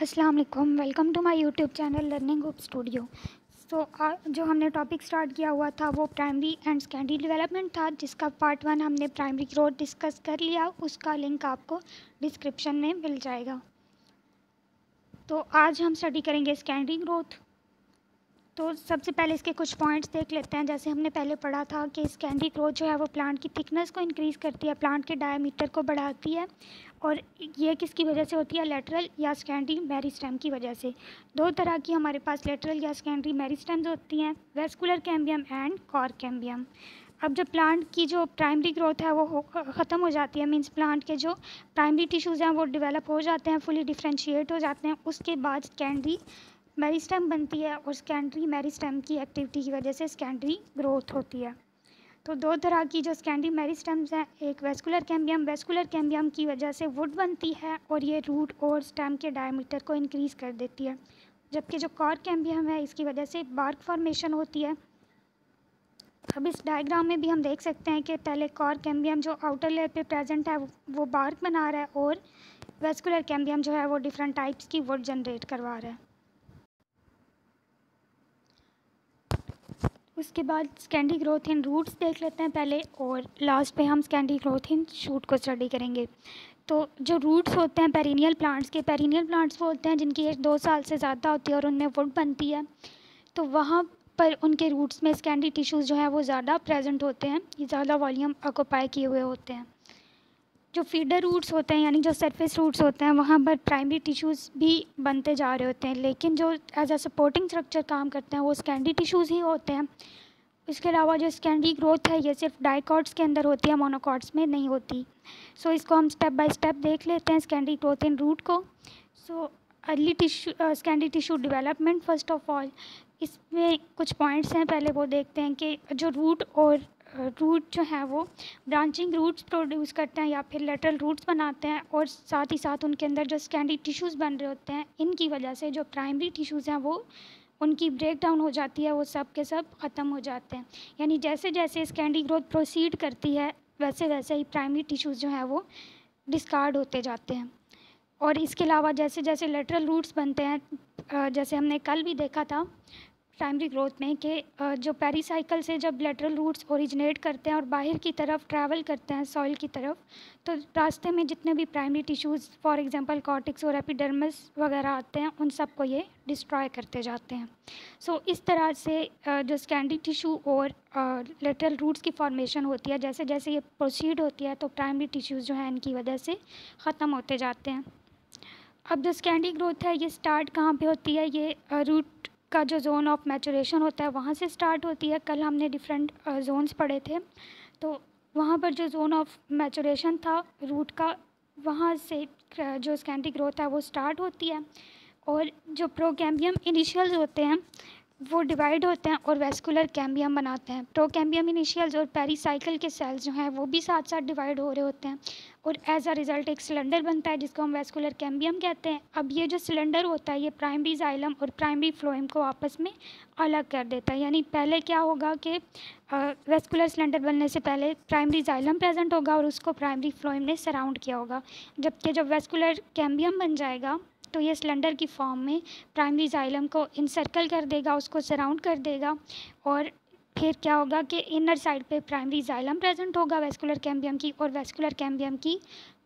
अस्सलाम वालेकुम, welcome to my YouTube channel learning group studio. जो हमने टॉपिक स्टार्ट किया हुआ था वो प्राइमरी एंड सेकेंडरी डेवलपमेंट था, जिसका पार्ट 1 हमने प्राइमरी ग्रोथ डिस्कस कर लिया। उसका लिंक आपको डिस्क्रिप्शन में मिल जाएगा। तो आज हम स्टडी करेंगे सेकेंडरी ग्रोथ। तो सबसे पहले इसके कुछ पॉइंट्स देख लेते हैं। जैसे हमने पहले पढ़ा था कि सेकेंडरी ग्रोथ जो है वो प्लांट की थिकनेस को इंक्रीज़ करती है, प्लांट के डायमीटर को बढ़ाती है। और ये किसकी वजह से होती है? लेटरल या सेकेंडरी मेरिस्टेम की वजह से। दो तरह की हमारे पास लेटरल या सेकेंडरी मेरिस्टेम्स होती हैं, vascular cambium and cork cambium. अब जब प्लांट की जो प्राइमरी ग्रोथ है वो ख़त्म हो जाती है, मींस प्लांट के जो प्राइमरी टिश्यूज़ हैं वो डेवलप हो जाते हैं, फुली डिफ्रेंशिएट हो जाते हैं, उसके बाद सेकेंडरी मेरिस्टेम बनती है और सेकेंडरी मेरिस्टेम की एक्टिविटी की वजह से सेकेंडरी ग्रोथ होती है। तो दो तरह की जो सेकेंडरी मेरिस्टेम्स हैं, एक वेस्कुलर कैम्बियम की वजह से वुड बनती है और ये रूट और स्टेम के डायमीटर को इंक्रीज़ कर देती है, जबकि जो कॉर कैम्बियम है इसकी वजह से बार्क फॉर्मेशन होती है। अब इस डायग्राम में भी हम देख सकते हैं कि पहले कॉर कैम्बियम जो आउटर लेयर पे प्रेजेंट है वो बार्क बना रहा है और वेस्कुलर कैम्बियम जो है वो डिफरेंट टाइप्स की वुड जनरेट करवा रहा है। उसके बाद सेकेंडरी ग्रोथ इन रूट्स देख लेते हैं पहले, और लास्ट पे हम सेकेंडरी ग्रोथ इन शूट को स्टडी करेंगे। तो जो रूट्स होते हैं पेरिनियल प्लांट्स वो होते हैं जिनकी एज 2 साल से ज़्यादा होती है और उनमें वुड बनती है। तो वहाँ पर उनके रूट्स में सेकेंडरी टिश्यूज़ जो हैं वो ज़्यादा प्रेजेंट होते हैं, ये ज़्यादा वॉल्यूम ऑक्यूपाई किए हुए होते हैं। जो फीडर रूट्स होते हैं यानी जो सरफेस रूट्स होते हैं वहाँ पर प्राइमरी टिश्यूज़ भी बनते जा रहे होते हैं, लेकिन जो एज अ सपोर्टिंग स्ट्रक्चर काम करते हैं वो सेकेंडरी टिश्यूज़ ही होते हैं। इसके अलावा जो सेकेंडरी ग्रोथ है ये सिर्फ डाइकॉट्स के अंदर होती है, मोनोकॉट्स में नहीं होती। सो इसको हम स्टेप बाय स्टेप देख लेते हैं सेकेंडरी ग्रोथ इन रूट को। So early secondary tissue development, first of all इसमें कुछ पॉइंट्स हैं, पहले वो देखते हैं कि जो रूट जो है वो ब्रांचिंग रूट्स प्रोड्यूस करते हैं या फिर लेटरल रूट्स बनाते हैं, और साथ ही साथ उनके अंदर जो सेकेंडरी टिश्यूज़ बन रहे होते हैं इनकी वजह से जो प्राइमरी टिश्यूज़ हैं वो उनकी ब्रेक डाउन हो जाती है, वो सब के सब ख़त्म हो जाते हैं। यानी जैसे जैसे सेकेंडरी ग्रोथ प्रोसीड करती है वैसे वैसे ही प्राइमरी टिश्यूज़ जो हैं वो डिस्कार्ड होते जाते हैं। और इसके अलावा जैसे जैसे लेटरल रूट्स बनते हैं, जैसे हमने कल भी देखा था प्राइमरी ग्रोथ में कि जो पेरीसाइकिल से जब लेटरल रूट्स ओरिजिनेट करते हैं और बाहर की तरफ ट्रैवल करते हैं सॉइल की तरफ, तो रास्ते में जितने भी primary tissues for example cortex और एपिडर्मिस वगैरह आते हैं उन सब को ये डिस्ट्रॉय करते जाते हैं। सो इस तरह से जो सेकेंडरी टिश्यू और लेटरल रूट्स की फॉर्मेशन होती है, जैसे जैसे ये प्रोसीड होती है तो प्राइमरी टिश्यूज़ जो हैं इनकी वजह से ख़त्म होते जाते हैं। अब जो सेकेंडरी ग्रोथ है ये स्टार्ट कहाँ पे होती है? ये रूट का जो जोन ऑफ मैचुरेशन होता है वहाँ से स्टार्ट होती है। कल हमने डिफरेंट जोन्स पढ़े थे, तो वहाँ पर जो जोन ऑफ मैचुरेशन था रूट का, वहाँ से जो सेकेंडरी ग्रोथ है वो स्टार्ट होती है। और जो प्रोकैम्बियम इनिशियल्स होते हैं वो डिवाइड होते हैं और वेस्कुलर कैम्बियम बनाते हैं। प्रोकैम्बियम इनिशियल्स और पेरीसाइकिल के सेल्स जो हैं वो भी साथ साथ डिवाइड हो रहे होते हैं और एज अ रिज़ल्ट एक सिलेंडर बनता है जिसको हम वेस्कुलर कैम्बियम कहते हैं। अब ये जो सिलेंडर होता है ये प्राइमरी जाइलम और प्राइमरी फ्लोएम को आपस में अलग कर देता है। यानी पहले क्या होगा कि वेस्कुलर सिलेंडर बनने से पहले प्राइमरी जाइलम प्रेजेंट होगा और उसको प्राइमरी फ्लोएम ने सराउंड किया होगा, जबकि जब वेस्कुलर कैम्बियम बन जाएगा तो ये सिलेंडर की फॉर्म में प्राइमरी जाइलम को इनसर्कल कर देगा, उसको सराउंड कर देगा, और फिर क्या होगा कि इनर साइड पे प्राइमरी जाइलम प्रेजेंट होगा वेस्कुलर कैम्बियम की, और वेस्कुलर कैम्बियम की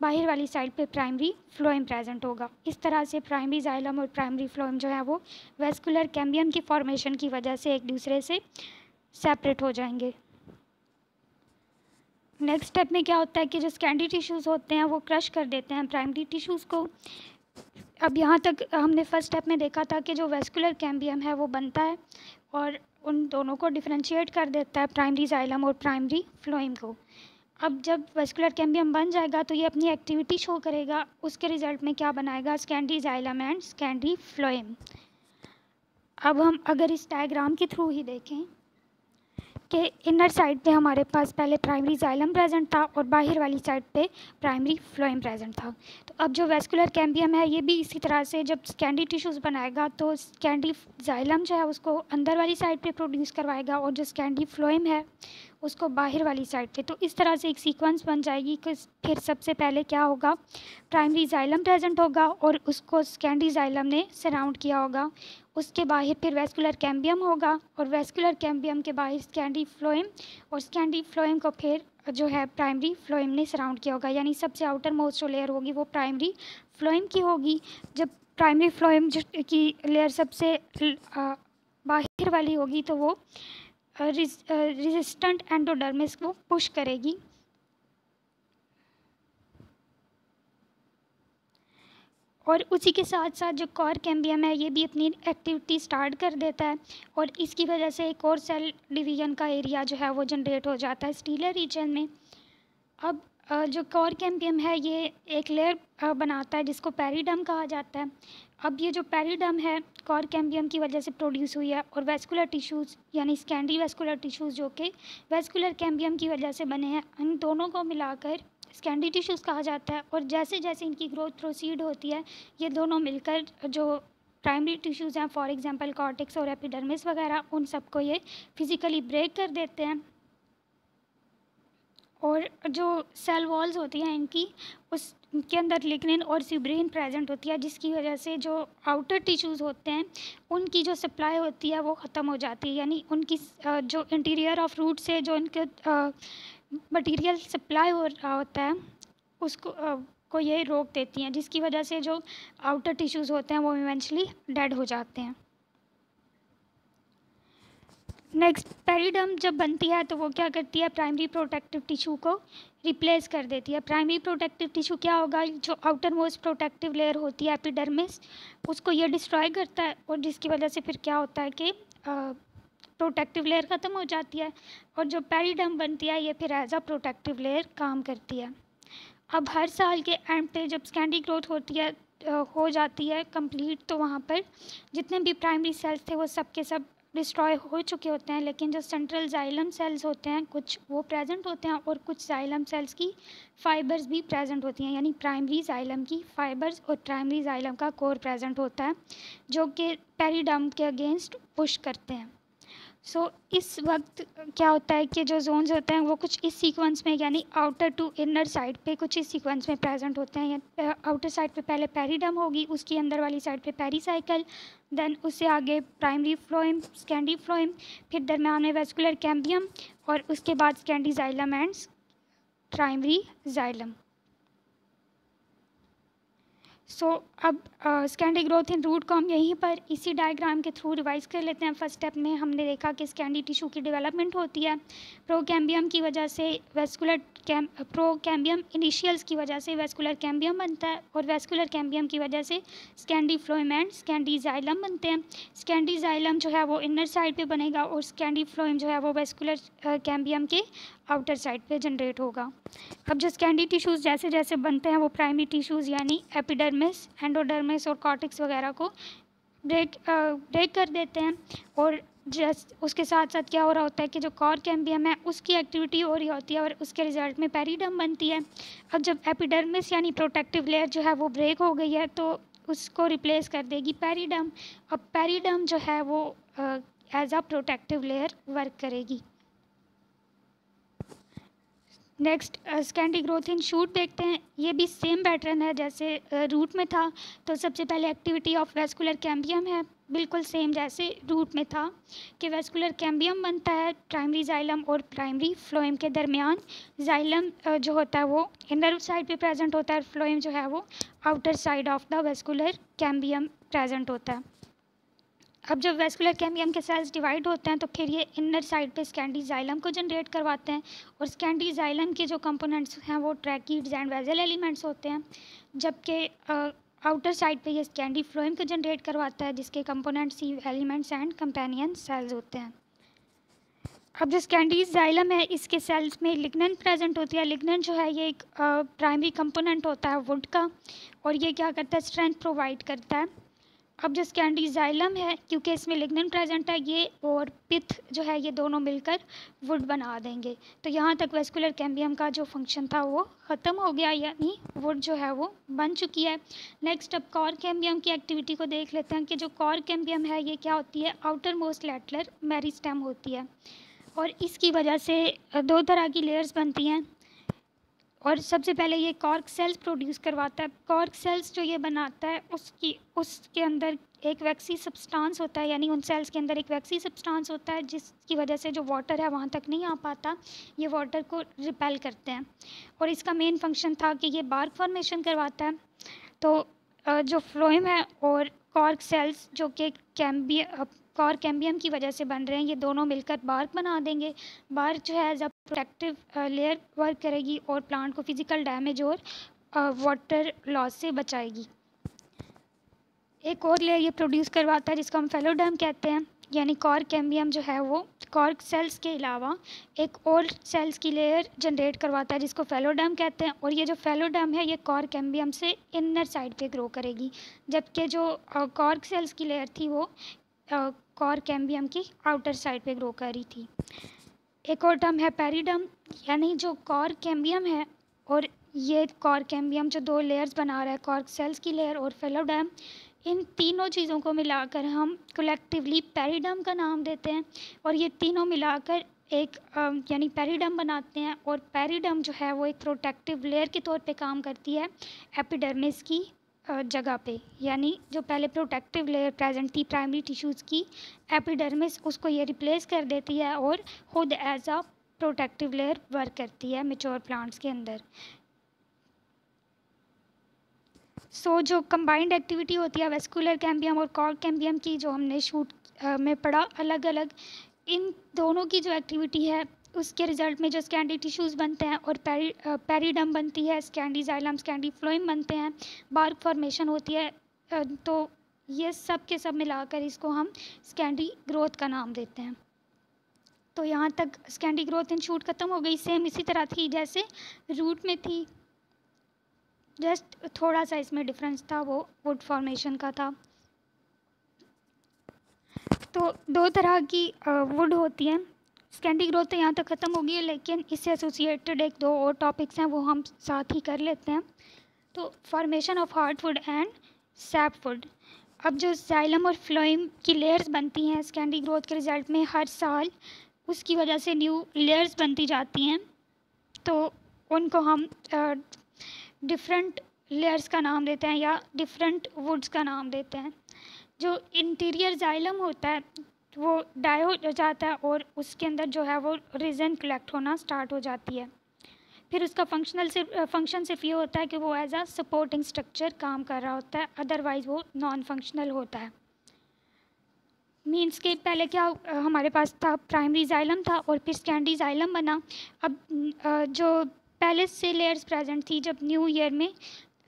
बाहर वाली साइड पे प्राइमरी फ्लोएम प्रेजेंट होगा। इस तरह से प्राइमरी जाइलम और प्राइमरी फ्लोएम जो है वो वेस्कुलर कैम्बियम की फॉर्मेशन की वजह से एक दूसरे से सेपरेट हो जाएंगे। नेक्स्ट स्टेप में क्या होता है कि जो सेकेंडरी टिश्यूज़ होते हैं वो क्रश कर देते हैं प्राइमरी टिश्यूज़ को। अब यहाँ तक हमने फर्स्ट स्टेप में देखा था कि जो वेस्कुलर कैम्बियम है वो बनता है और उन दोनों को डिफरेंशिएट कर देता है, प्राइमरी जाइलम और प्राइमरी फ्लोएम को। अब जब वेस्कुलर कैम्बियम बन जाएगा तो ये अपनी एक्टिविटी शो करेगा, उसके रिज़ल्ट में क्या बनाएगा? Secondary xylem and secondary phloem. अब हम अगर इस डायग्राम के थ्रू ही देखें कि इनर साइड पे हमारे पास पहले प्राइमरी जाइलम प्रेजेंट था और बाहर वाली साइड पे प्राइमरी फ्लोएम प्रेजेंट था। तो अब जो वेस्कुलर कैम्बियम है ये भी इसी तरह से जब सेकेंडरी टिश्यूज़ बनाएगा तो सेकेंडरी जाइलम जो है उसको अंदर वाली साइड पे प्रोड्यूस करवाएगा और जो सेकेंडरी फ्लोएम है उसको बाहर वाली साइड पे। तो इस तरह से एक सीक्वेंस बन जाएगी कि फिर सबसे पहले क्या होगा, प्राइमरी जाइलम प्रेजेंट होगा और उसको सेकेंडरी जाइलम ने सराउंड किया होगा। उसके बाहर फिर वेस्कुलर कैम्बियम होगा और वेस्कुलर कैम्बियम के बाहर सेकेंडरी फ्लोएम और सेकेंडरी फ्लोएम को फिर जो है प्राइमरी फ्लोएम ने सराउंड किया होगा। यानी सबसे आउटर मोस्ट जो लेयर होगी वो प्राइमरी फ्लोएम की होगी। जब प्राइमरी फ्लोएम की लेयर सबसे बाहर वाली होगी तो वो रेजिस्टेंट एंडोडर्मिस को पुश करेगी। और उसी के साथ साथ जो कोर कैम्बियम है ये भी अपनी एक्टिविटी स्टार्ट कर देता है और इसकी वजह से एक और सेल डिवीजन का एरिया जो है वो जनरेट हो जाता है स्टीलर रीजन में। अब जो कोर कैम्बियम है ये एक लेयर बनाता है जिसको पेरिडम कहा जाता है। अब ये जो पेरिडम है कोर कैम्बियम की वजह से प्रोड्यूस हुई है और वेस्कुलर टिश्यूज़ यानी सेकेंडरी वेस्कुलर टिश्यूज़ जो कि वेस्कुलर कैम्बियम की वजह से बने हैं, इन दोनों को मिलाकर सेकेंडरी टिश्यूज़ कहा जाता है। और जैसे जैसे इनकी ग्रोथ प्रोसीड होती है ये दोनों मिलकर जो प्राइमरी टिश्यूज़ हैं, फॉर एग्जांपल कॉर्टेक्स और एपिडर्मिस वगैरह, उन सबको ये फिज़िकली ब्रेक कर देते हैं। और जो सेल वॉल्स होती हैं इनकी, उसके अंदर लिग्निन और सिब्रीन प्रेजेंट होती है जिसकी वजह से जो आउटर टिश्यूज़ होते हैं उनकी जो सप्लाई होती है वो ख़त्म हो जाती है। यानी उनकी जो इंटीरियर ऑफ रूट से जो उनके मटेरियल सप्लाई हो रहा होता है उसको को ये रोक देती हैं, जिसकी वजह से जो आउटर टिश्यूज़ होते हैं वो इवेंचुअली डेड हो जाते हैं। नेक्स्ट, पेरिडम जब बनती है तो वो क्या करती है, प्राइमरी प्रोटेक्टिव टिश्यू को रिप्लेस कर देती है। प्राइमरी प्रोटेक्टिव टिश्यू क्या होगा, जो आउटर मोस्ट प्रोटेक्टिव लेयर होती है एपिडर्मिस, उसको ये डिस्ट्रॉय करता है और जिसकी वजह से फिर क्या होता है कि प्रोटेक्टिव लेयर ख़त्म हो जाती है और जो पेरिडम बनती है ये फिर एज अ प्रोटेक्टिव लेयर काम करती है। अब हर साल के एंड पे जब सेकेंडरी ग्रोथ होती है हो जाती है कंप्लीट, तो वहाँ पर जितने भी प्राइमरी सेल्स थे वो सब के सब डिस्ट्रॉय हो चुके होते हैं, लेकिन जो सेंट्रल जाइलम सेल्स होते हैं कुछ वो प्रेजेंट होते हैं और कुछ जाइलम सेल्स की फाइबर्स भी प्रेजेंट होती हैं। यानी प्राइमरी जाइलम की फाइबर्स और प्राइमरी जाइलम का कोर प्रेजेंट होता है जो कि पेरिडम के अगेंस्ट पुश करते हैं। सो इस वक्त क्या होता है कि जो जोन्स होते हैं वो कुछ इस सीक्वेंस में, यानी आउटर टू इनर साइड पे कुछ इस सीक्वेंस में प्रेजेंट होते हैं। आउटर साइड पे पहले पेरिडम होगी, उसकी अंदर वाली साइड पे पेरीसाइकिल, देन उससे आगे प्राइमरी फ्लोएम, सेकेंडरी फ्लोएम, फिर दरम्यान में वेस्कुलर कैम्बियम और उसके बाद secondary xylem and primary xylem. So अब सेकेंडरी ग्रोथ इन रूट को हम यहीं पर इसी डायग्राम के थ्रू रिवाइज कर लेते हैं। फर्स्ट स्टेप में हमने देखा कि सेकेंडरी टिश्यू की डेवलपमेंट होती है प्रोकैम्बियम की वजह से, प्रोकैम्बियम इनिशियल्स की वजह से वेस्कुलर कैम्बियम बनता है और वेस्कुलर कैम्बियम की वजह से secondary phloem and secondary xylem बनते हैं। सेकेंडरी जाइलम जो है वो इनर साइड पे बनेगा और सेकेंडरी फ्लोएम जो है वो वेस्कुलर कैम्बियम के आउटर साइड पे जनरेट होगा। अब जो सेकेंडरी टिश्यूज़ जैसे जैसे बनते हैं वो प्राइमरी टिश्यूज़ यानी एपिडर्मिस, एंडोडर्मिस और कॉर्टेक्स वगैरह को ब्रेक कर देते हैं और जस्ट उसके साथ साथ क्या हो रहा होता है कि जो कोर कैम्बियम है उसकी एक्टिविटी हो रही होती है और उसके रिजल्ट में पेरिडम बनती है। अब जब एपिडर्मिस यानी प्रोटेक्टिव लेयर जो है वो ब्रेक हो गई है तो उसको रिप्लेस कर देगी पेरिडम। अब पेरिडम जो है वो as a protective layer work करेगी। Next, secondary growth in shoot देखते हैं। ये भी सेम पैटर्न है जैसे रूट में था। तो सबसे पहले एक्टिविटी ऑफ वेस्कुलर कैम्बियम है, बिल्कुल सेम जैसे रूट में था कि वेस्कुलर कैम्बियम बनता है प्राइमरी जाइलम और प्राइमरी फ्लोएम के दरमियान। जाइलम जो होता है वो इनर साइड पे प्रेजेंट होता है और फ्लोएम जो है वो outer side of the vascular cambium present होता है। अब जब वेस्कुलर कैम्बियम के सेल्स डिवाइड होते हैं तो फिर ये इनर साइड पे सेकेंडरी जाइलम को जनरेट करवाते हैं और सेकेंडरी जाइलम के जो कंपोनेंट्स हैं वो ट्रैकीड्स एंड वेजल एलिमेंट्स होते हैं, जबकि आउटर साइड पे ये सेकेंडरी फ्लोएम को जनरेट करवाता है जिसके components he elements and companion cells होते हैं। अब जो सेकेंडरी जाइलम है इसके सेल्स में लिग्नन प्रेजेंट होती है। लिग्नन जो है ये एक प्राइमरी कंपोनेंट होता है वुड का और ये क्या करता है, स्ट्रेंथ प्रोवाइड करता है। अब जो सेकेंडरी जाइलम है क्योंकि इसमें लिग्नन प्रेजेंट है, ये और पिथ जो है ये दोनों मिलकर वुड बना देंगे। तो यहाँ तक वेस्कुलर कैम्बियम का जो फंक्शन था वो ख़त्म हो गया, यानी वुड जो है वो बन चुकी है। नेक्स्ट, अब कोर कैम्बियम की एक्टिविटी को देख लेते हैं कि जो कोर कैम्बियम है ये क्या होती है, आउटर मोस्ट लैटरल मेरिस्टेम होती है। और इसकी वजह से दो तरह की लेयर्स बनती हैं। और सबसे पहले ये कॉर्क सेल्स प्रोड्यूस करवाता है। कॉर्क सेल्स जो ये बनाता है उसके अंदर एक वैक्सी सब्सटेंस होता है, यानी उन सेल्स के अंदर एक वैक्सी सब्सटेंस होता है जिसकी वजह से जो वाटर है वहाँ तक नहीं आ पाता, ये वाटर को रिपेल करते हैं। और इसका मेन फंक्शन था कि ये बार्क फॉर्मेशन करवाता है। तो जो फ्लोएम है और कॉर्क सेल्स जो कि कॉर्क कैम्बियम की वजह से बन रहे हैं, ये दोनों मिलकर बार्क बना देंगे। बार्क जो है as a protective layer work करेगी और प्लांट को फिज़िकल डैमेज और वाटर लॉस से बचाएगी। एक और लेयर ये प्रोड्यूस करवाता है जिसको हम फेलोडर्म कहते हैं, यानी कॉर्क कैम्बियम जो है वो कॉर्क सेल्स के अलावा एक और सेल्स की लेयर जनरेट करवाता है जिसको फेलोडर्म कहते हैं। और ये जो फेलोडर्म है ये कॉर्क कैम्बियम से इनर साइड पे ग्रो करेगी, जबकि जो कॉर्क सेल्स की लेयर थी वो कॉर्क कैम्बियम की आउटर साइड पे ग्रो कर रही थी। एक और टर्म है पेरिडर्म, यानी जो कॉर्क कैम्बियम है और ये कॉर्क कैम्बियम जो दो लेयर्स बना रहा है, कॉर्क सेल्स की लेयर और फेलोडर्म, इन तीनों चीज़ों को मिलाकर हम कलेक्टिवली पेरिडर्म का नाम देते हैं। और ये तीनों मिलाकर एक यानी पेरिडर्म बनाते हैं। और पेरिडर्म जो है वो एक प्रोटेक्टिव लेयर के तौर पे काम करती है एपिडर्मिस की जगह पे, यानी जो पहले प्रोटेक्टिव लेयर प्रेजेंट थी प्राइमरी टिश्यूज़ की, एपिडर्मिस उसको ये रिप्लेस कर देती है और खुद as a protective layer work करती है मैच्योर प्लांट्स के अंदर। सो जो कंबाइंड एक्टिविटी होती है वेस्कुलर कैम्बियम और कॉर्क कैम्बियम की, जो हमने शूट में पढ़ा अलग अलग, इन दोनों की जो एक्टिविटी है उसके रिजल्ट में जो स्कैंडी टिश्यूज़ बनते हैं और पेरिडर्म बनती है, स्कैंडी जाइलम स्कैंडी फ्लोएम बनते हैं, बार्क फॉर्मेशन होती है। तो ये सब के सब मिलाकर इसको हम स्कैंडी ग्रोथ का नाम देते हैं। तो यहाँ तक स्कैंडी ग्रोथ इन शूट ख़त्म हो गई। सेम इसी तरह थी जैसे रूट में थी, जस्ट थोड़ा सा इसमें डिफरेंस था, वो वुड फॉर्मेशन का था। तो दो तरह की वुड होती हैं। स्कैंडी ग्रोथ तो यहाँ तक ख़त्म हो गई है, लेकिन इससे एसोसिएटेड एक दो और टॉपिक्स हैं वो हम साथ ही कर लेते हैं। तो formation of hardwood and sapwood. अब जो जाइलम और फ्लोएम की लेयर्स बनती हैं स्कैंडी ग्रोथ के रिजल्ट में, हर साल उसकी वजह से न्यू लेयर्स बनती जाती हैं। तो उनको हम डिफरेंट लेयर्स का नाम देते हैं या डिफरेंट वुड्स का नाम देते हैं। जो इंटीरियर जाइलम होता है वो डाई हो जाता है और उसके अंदर जो है वो रेजिन कलेक्ट होना स्टार्ट हो जाती है। फिर उसका फंक्शन सिर्फ ये होता है कि वो एज अ सपोर्टिंग स्ट्रक्चर काम कर रहा होता है, अदरवाइज़ वो नॉन फंक्शनल होता है। मीन्स के पहले क्या हमारे पास था, प्राइमरी जाइलम था और फिर स्कैंडी जाइलम बना। अब जो पहले से लेयर्स प्रेजेंट थी, जब न्यू ईयर में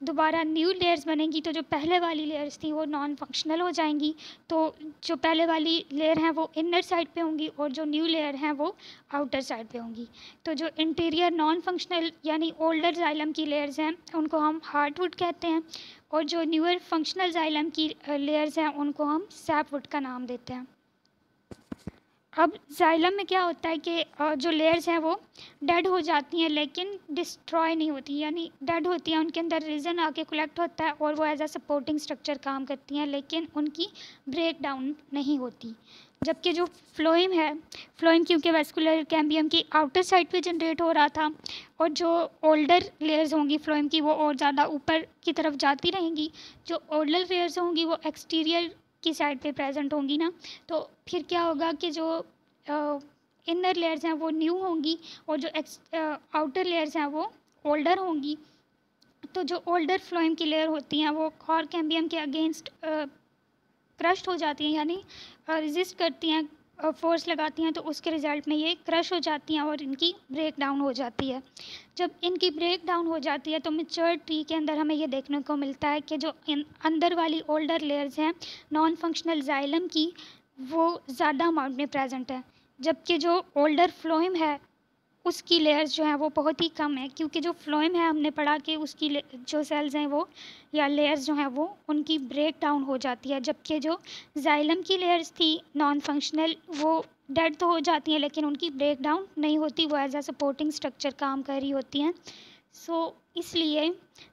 दोबारा न्यू लेयर्स बनेंगी तो जो पहले वाली लेयर्स थी वो नॉन फंक्शनल हो जाएंगी। तो जो पहले वाली लेयर हैं वो इनर साइड पे होंगी और जो न्यू लेयर हैं वो आउटर साइड पे होंगी। तो जो इंटीरियर नॉन फंक्शनल यानी ओल्डर जाइलम की लेयर्स हैं उनको हम हार्डवुड कहते हैं, और जो न्यूअर फंक्शनल जाइलम की लेयर्स हैं उनको हम सैपवुड का नाम देते हैं। अब जाइलम में क्या होता है कि जो लेयर्स हैं वो डेड हो जाती हैं लेकिन डिस्ट्रॉय नहीं होती, यानी डेड होती हैं, उनके अंदर रीजन आके कलेक्ट होता है और वो एज अ सपोर्टिंग स्ट्रक्चर काम करती हैं, लेकिन उनकी ब्रेक डाउन नहीं होती। जबकि जो फ्लोएम है, फ्लोएम क्योंकि वेस्कुलर कैम्बियम की आउटर साइड पे जनरेट हो रहा था और जो ओल्डर लेयर्स होंगी फ्लोएम की वो और ज़्यादा ऊपर की तरफ जाती रहेंगी, जो ओल्डर लेयर्स होंगी वो एक्सटीरियर की साइड पे प्रेजेंट होंगी ना, तो फिर क्या होगा कि जो इनर लेयर्स हैं वो न्यू होंगी और जो आउटर लेयर्स हैं वो ओल्डर होंगी। तो जो ओल्डर फ्लोएम की लेयर होती हैं वो कॉर्क कैम्बियम के अगेंस्ट क्रश्ड हो जाती हैं, यानी रेजिस्ट करती हैं, फोर्स लगाती हैं, तो उसके रिज़ल्ट में ये क्रश हो जाती हैं और इनकी ब्रेक डाउन हो जाती है। जब इनकी ब्रेक डाउन हो जाती है तो मैच्योर ट्री के अंदर हमें ये देखने को मिलता है कि जो अंदर वाली ओल्डर लेयर्स हैं नॉन फंक्शनल जाइलम की, वो ज़्यादा अमाउंट में प्रेजेंट है, जबकि जो ओल्डर फ्लोएम है उसकी लेयर्स जो हैं वो बहुत ही कम है, क्योंकि जो फ्लोएम है हमने पढ़ा कि उसकी जो सेल्स हैं वो या लेयर्स जो हैं वो उनकी ब्रेक डाउन हो जाती है, जबकि जो जाइलम की लेयर्स थी नॉन फंक्शनल वो डेड तो हो जाती हैं लेकिन उनकी ब्रेक डाउन नहीं होती, वो एज अ सपोर्टिंग स्ट्रक्चर काम कर रही होती हैं। सो इसलिए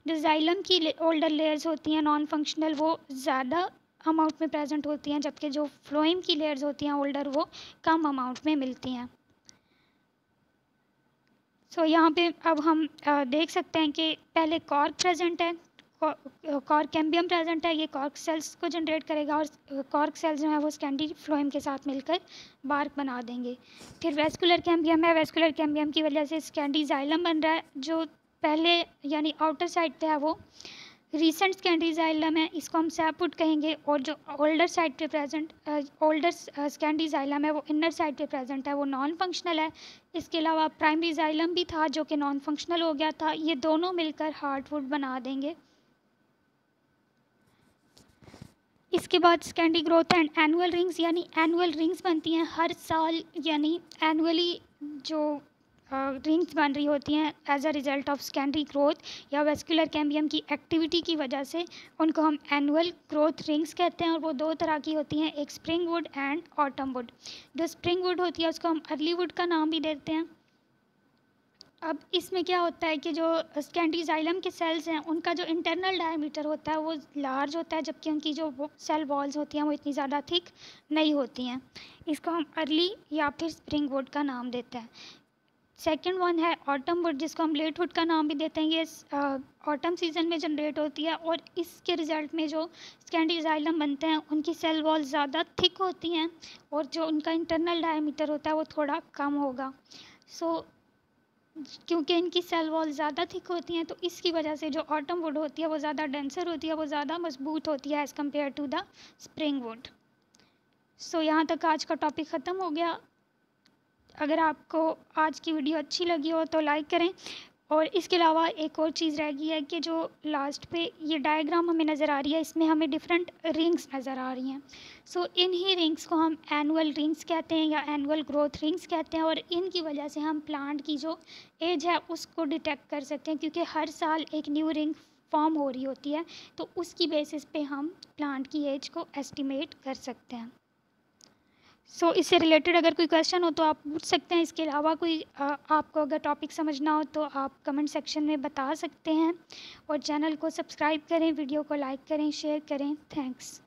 जो जाइलम की ओल्डर लेयर्स होती हैं नॉन फंक्शनल वो ज़्यादा अमाउंट में प्रेजेंट होती हैं, जबकि जो फ्लोएम की लेयर्स होती हैं ओल्डर वो कम अमाउंट में मिलती हैं। सो यहाँ पे अब हम देख सकते हैं कि पहले कॉर्क प्रेजेंट है, कॉर्क कैम्बियम प्रेजेंट है, ये कॉर्क सेल्स को जनरेट करेगा और कॉर्क सेल्स जो है वो स्कैंडी फ्लोएम के साथ मिलकर बार्क बना देंगे। फिर वेस्कुलर कैम्बियम है, वेस्कुलर कैम्बियम की वजह से स्कैंडी जाइलम बन रहा है, जो पहले यानी आउटर साइड पे है वो रीसेंट स्कैंडी जाइलम है, इसको हम सैपुट कहेंगे। और जो ओल्डर साइड पे प्रेजेंट ओल्डर स्कैंडी जाइलम है वो इनर साइड पे प्रेजेंट है, वो नॉन फंक्शनल है। इसके अलावा प्राइमरी जाइलम भी था जो कि नॉन फंक्शनल हो गया था। ये दोनों मिलकर हार्डवुड बना देंगे। इसके बाद Scandi growth and annual rings, यानी एनुअल रिंग्स बनती हैं हर साल, यानी एनुअली जो रिंग्स बन रही होती हैं as a result of secondary growth या वेस्कुलर कैम्बियम की एक्टिविटी की वजह से, उनको हम एनुअल ग्रोथ रिंग्स कहते हैं। और वो दो तरह की होती हैं, एक spring would and autumn would. जो स्प्रिंग वुड होती है उसको हम अर्ली वुड का नाम भी देते हैं। अब इसमें क्या होता है कि जो स्कैंडी जाइलम के सेल्स हैं उनका जो इंटरनल डायमीटर होता है वो लार्ज होता है, जबकि उनकी जो सेल वॉल्स होती हैं वो इतनी ज़्यादा थिक नहीं होती हैं। इसको हम अर्ली या फिर स्प्रिंग वुड का नाम देते हैं। सेकंड वन है ऑटम वुड, जिसको हम लेट वुड का नाम भी देते हैं। ये ऑटम सीजन में जनरेट होती है और इसके रिज़ल्ट में जो स्कैंडी जाइलम बनते हैं उनकी सेल वॉल ज़्यादा थिक होती हैं और जो उनका इंटरनल डायमीटर होता है वो थोड़ा कम होगा। क्योंकि इनकी सेल वॉल ज़्यादा थिक होती हैं तो इसकी वजह से जो ऑटम वुड होती है वो ज़्यादा डेंसर होती है, वो ज़्यादा मजबूत होती है as compare to the spring wood. यहाँ तक आज का टॉपिक ख़त्म हो गया। अगर आपको आज की वीडियो अच्छी लगी हो तो लाइक करें। और इसके अलावा एक और चीज़ रह गई है कि जो लास्ट पे ये डायग्राम हमें नज़र आ रही है, इसमें हमें डिफरेंट रिंग्स नज़र आ रही हैं। इन्हीं रिंग्स को हम एनुअल रिंग्स कहते हैं या एनुअल ग्रोथ रिंग्स कहते हैं। और इनकी वजह से हम प्लांट की जो एज है उसको डिटेक्ट कर सकते हैं, क्योंकि हर साल एक न्यू रिंग फॉर्म हो रही होती है, तो उसकी बेसिस पे हम प्लांट की एज को एस्टिमेट कर सकते हैं। इससे रिलेटेड अगर कोई क्वेश्चन हो तो आप पूछ सकते हैं। इसके अलावा कोई आपको अगर टॉपिक समझना हो तो आप कमेंट सेक्शन में बता सकते हैं। और चैनल को सब्सक्राइब करें, वीडियो को लाइक करें, शेयर करें। थैंक्स।